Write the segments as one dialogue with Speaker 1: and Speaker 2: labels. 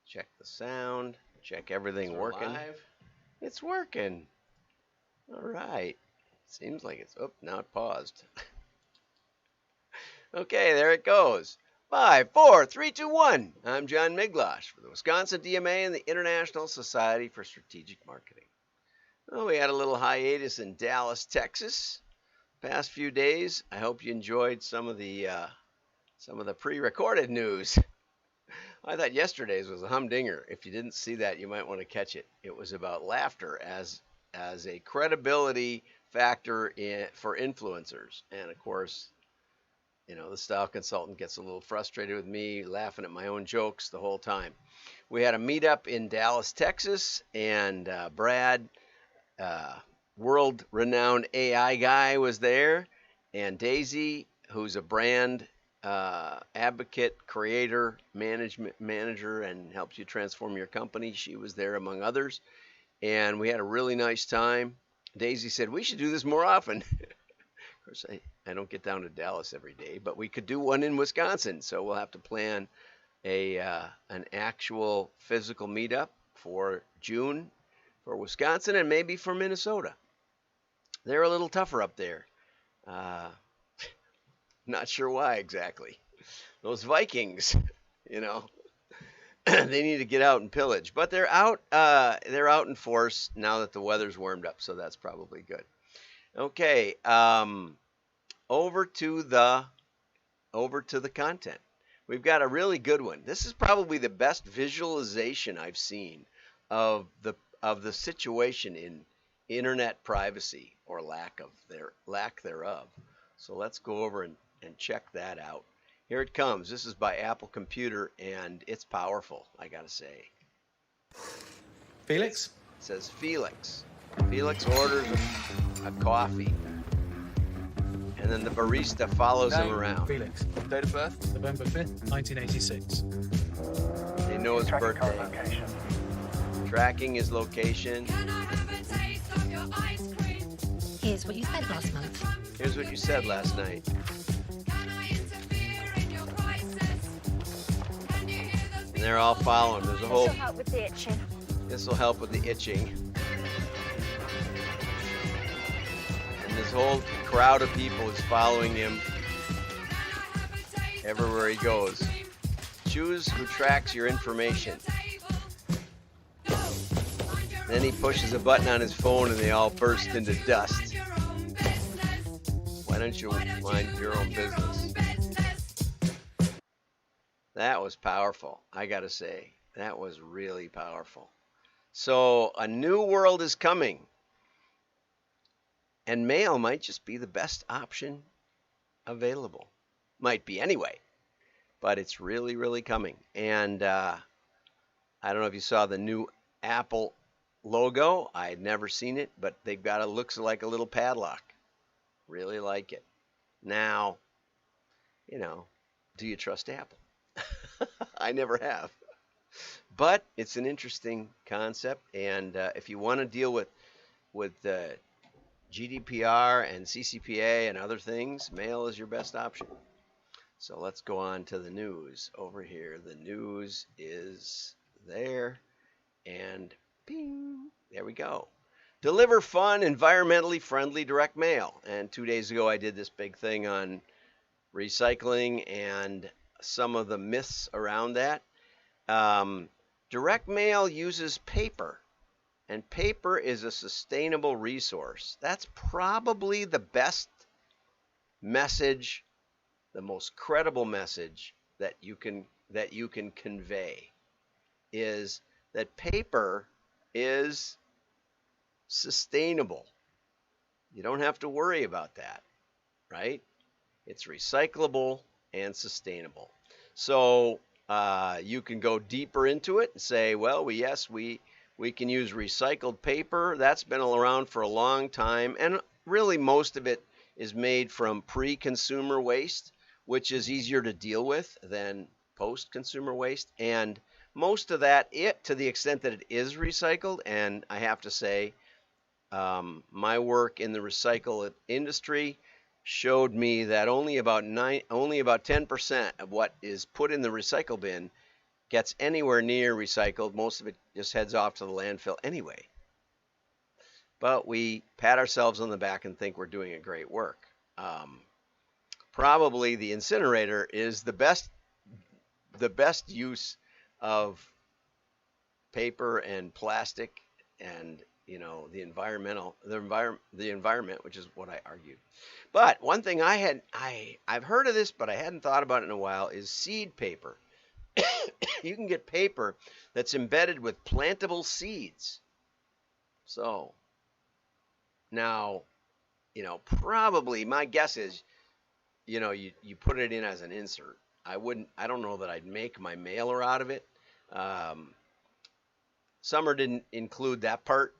Speaker 1: Check the sound. Check everything working. Live. It's working. All right. Seems like it's. Oh, now it paused. Okay, there it goes. 5, 4, 3, 2, 1. I'm John Miglosh for the Wisconsin DMA and the International Society for Strategic Marketing. Well, we had a little hiatus in Dallas, Texas, past few days. I hope you enjoyed some of the pre-recorded news. I thought yesterday's was a humdinger. If you didn't see that, you might want to catch it. It was about laughter as a credibility factor for influencers, and of course, you know, the style consultant gets a little frustrated with me laughing at my own jokes the whole time. We had a meetup in Dallas, Texas, and Brad, world-renowned AI guy, was there, and Daisy, who's a brand advocate, creator, management manager, and helps you transform your company. She was there among others, and we had a really nice time. Daisy said, we should do this more often. Of course, I don't get down to Dallas every day, but we could do one in Wisconsin. So we'll have to plan an actual physical meetup for June for Wisconsin and maybe for Minnesota. They're a little tougher up there. Not sure why exactly. Those Vikings, you know, they need to get out and pillage. But they're out in force now that the weather's warmed up, so that's probably good. Okay, over to the content. We've got a really good one. This is probably the best visualization I've seen of the situation in internet privacy, or lack thereof. So let's go over and check that out. Here it comes. This is by Apple Computer, and it's powerful, I gotta say.
Speaker 2: Felix?
Speaker 1: It says Felix. Felix orders a coffee, and then the barista follows him around.
Speaker 2: Felix.
Speaker 3: Date of birth?
Speaker 2: November 5th, 1986.
Speaker 1: They know his birthday. Tracking his location.
Speaker 4: Here's what you said last month.
Speaker 1: Here's what you said last night. And they're all following. There's a whole.
Speaker 5: This will help with the itching.
Speaker 1: This will help with the itching. And this whole crowd of people is following him everywhere he goes. Choose who tracks your information. Then he pushes a button on his phone and they all burst into dust. Why don't you mind your own business? That was powerful, I gotta say. That was really powerful. So a new world is coming. And mail might just be the best option available. Might be anyway. But it's really, really coming. And I don't know if you saw the new Apple logo. I had never seen it, but they've got looks like a little padlock. Really like it. Now, you know, do you trust Apple? I never have. But it's an interesting concept, and if you want to deal with GDPR and CCPA and other things, mail is your best option. So let's go on to the news over here. The news is there, and ping, there we go. Deliver fun, environmentally friendly direct mail. And 2 days ago, I did this big thing on recycling and some of the myths around that. Direct mail uses paper, and paper is a sustainable resource. That's probably the best message, the most credible message that you can convey, is that paper is sustainable. You don't have to worry about that, right? It's recyclable and sustainable. So you can go deeper into it and say, well, we can use recycled paper. That's been around for a long time, and really most of it is made from pre-consumer waste, which is easier to deal with than post-consumer waste. And most of that, to the extent that it is recycled, and I have to say, my work in the recycle industry showed me that only about 10% of what is put in the recycle bin gets anywhere near recycled. Most of it just heads off to the landfill anyway. But we pat ourselves on the back and think we're doing a great work. Probably the incinerator is the best use of paper and plastic and the environment, which is what I argued. But one thing I've heard of this, but I hadn't thought about it in a while, is seed paper. You can get paper that's embedded with plantable seeds. So now, probably my guess is, you put it in as an insert. I don't know that I'd make my mailer out of it. Summer didn't include that part.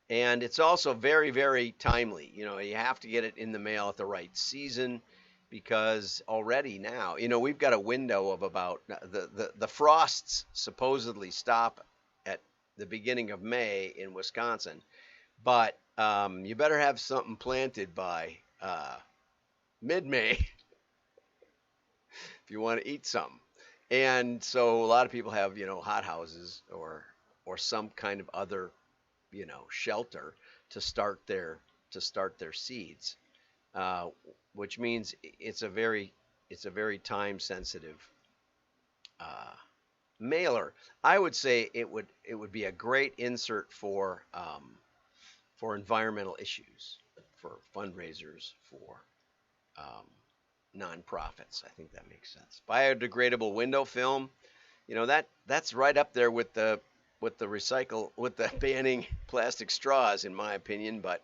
Speaker 1: And it's also very, very timely. You have to get it in the mail at the right season, because already now, we've got a window of about the frosts supposedly stop at the beginning of May in Wisconsin, but you better have something planted by mid-May if you want to eat something. And so a lot of people have, hot houses or some kind of other, shelter to start their seeds, which means it's a very time sensitive mailer. I would say it would be a great insert for environmental issues, for fundraisers, for nonprofits. I think that makes sense. Biodegradable window film, that's right up there with the banning plastic straws, in my opinion. But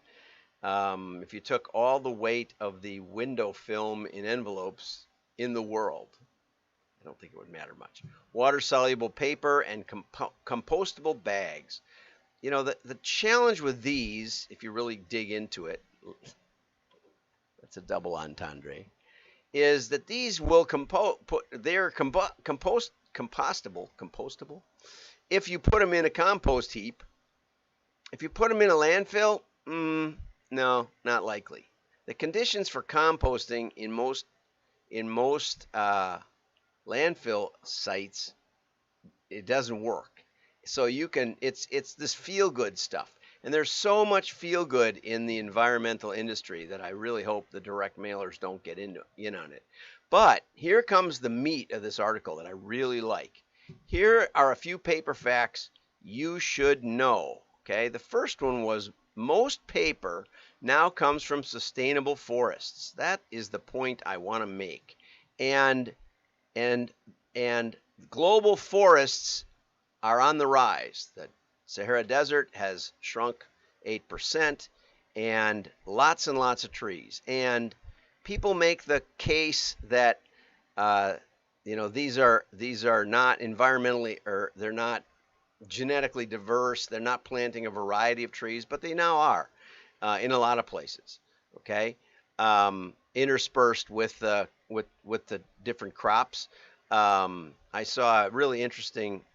Speaker 1: if you took all the weight of the window film in envelopes in the world, I don't think it would matter much. Water soluble paper and compostable bags. The challenge with these, if you really dig into it, that's a double entendre, is that these will they're compostable if you put them in a compost heap. If you put them in a landfill, no, not likely. The conditions for composting in most landfill sites, it doesn't work. So it's this feel-good stuff. And there's so much feel-good in the environmental industry that I really hope the direct mailers don't get in on it. But here comes the meat of this article that I really like. Here are a few paper facts you should know. Okay, the first one was most paper now comes from sustainable forests. That is the point I want to make. And global forests are on the rise. The Sahara Desert has shrunk 8%, and lots of trees. And people make the case that these are not environmentally, or they're not genetically diverse. They're not planting a variety of trees, but they now are in a lot of places. Okay, interspersed with the different crops. I saw a really interesting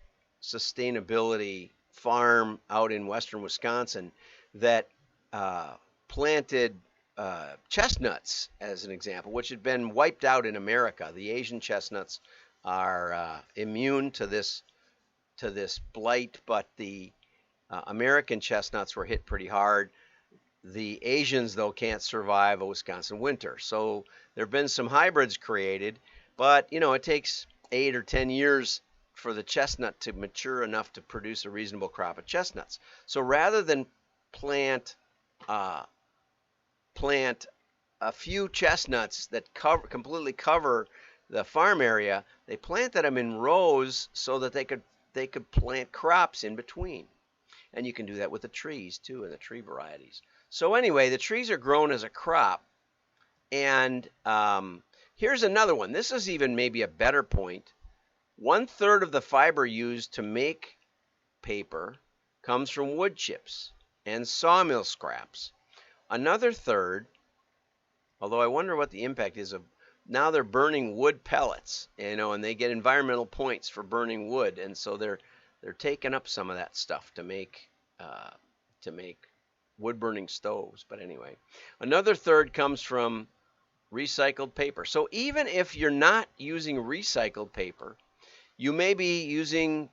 Speaker 1: sustainability farm out in western Wisconsin that planted chestnuts, as an example, which had been wiped out in America. The Asian chestnuts are immune to this blight, but the American chestnuts were hit pretty hard. The Asians, though, can't survive a Wisconsin winter. So there have been some hybrids created, but it takes 8 or 10 years for the chestnut to mature enough to produce a reasonable crop of chestnuts. So rather than plant a few chestnuts that completely cover the farm area, they planted them in rows so that they could plant crops in between. And you can do that with the trees too, and the tree varieties. So anyway, the trees are grown as a crop. And here's another one. This is even maybe a better point. 1/3 of the fiber used to make paper comes from wood chips and sawmill scraps. Another third, although I wonder what the impact is of, now they're burning wood pellets, and they get environmental points for burning wood, and so they're taking up some of that stuff to make wood burning stoves. But anyway, another third comes from recycled paper. So even if you're not using recycled paper, You may be using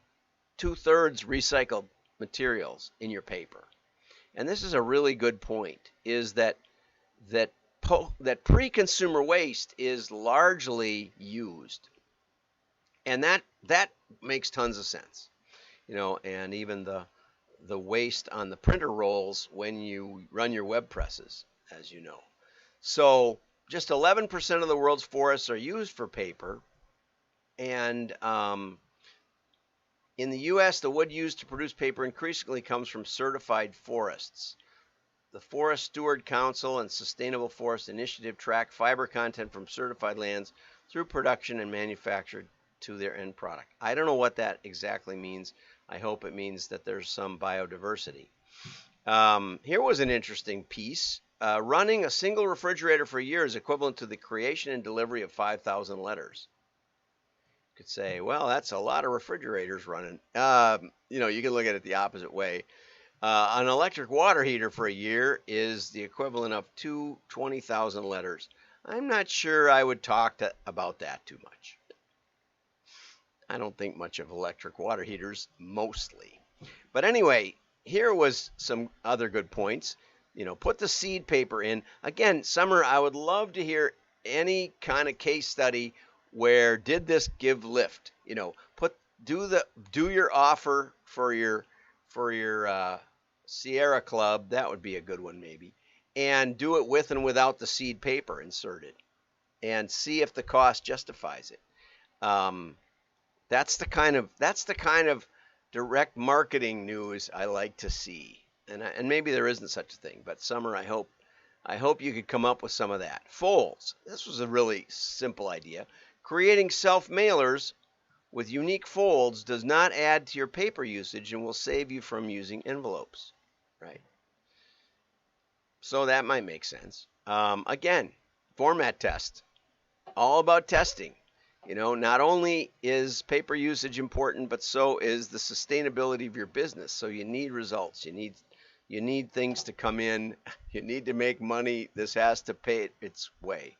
Speaker 1: 2/3 recycled materials in your paper. And this is a really good point, is that pre-consumer waste is largely used. And that makes tons of sense. And even the waste on the printer rolls when you run your web presses, as you know. So just 11% of the world's forests are used for paper. And in the U.S., the wood used to produce paper increasingly comes from certified forests. The Forest Steward Council and Sustainable Forest Initiative track fiber content from certified lands through production and manufacture to their end product. I don't know what that exactly means. I hope it means that there's some biodiversity. Here was an interesting piece. Running a single refrigerator for a year is equivalent to the creation and delivery of 5,000 letters. You could say, well, that's a lot of refrigerators running. You can look at it the opposite way. An electric water heater for a year is the equivalent of 20,000 letters. I'm not sure I would talk about that too much. I don't think much of electric water heaters, mostly. But anyway, here was some other good points. Put the seed paper in. Again, Summer, I would love to hear any kind of case study where did this give lift. Do your offer for your Sierra Club. That would be a good one, maybe. And do it with and without the seed paper inserted, and see if the cost justifies it. That's the kind of direct marketing news I like to see. And maybe there isn't such a thing, but Summer, I hope you could come up with some of that. Folds. This was a really simple idea. Creating self-mailers with unique folds does not add to your paper usage and will save you from using envelopes, right? So that might make sense. Again, format test. All about testing. Not only is paper usage important, but so is the sustainability of your business. So you need results. You need things to come in. You need to make money. This has to pay its way.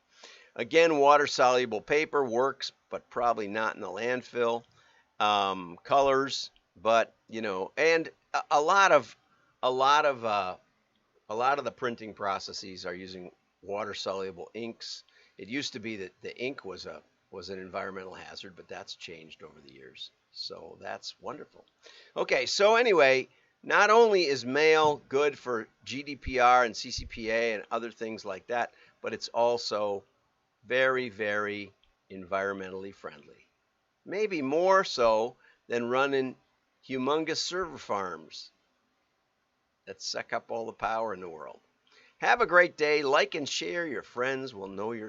Speaker 1: Again, water-soluble paper works, but probably not in the landfill. Colors, but and a lot of the printing processes are using water-soluble inks. It used to be that the ink was an environmental hazard, but that's changed over the years. So that's wonderful. Okay, so anyway, not only is mail good for GDPR and CCPA and other things like that, but it's also very, very environmentally friendly. Maybe more so than running humongous server farms that suck up all the power in the world. Have a great day. Like and share. Your friends will know your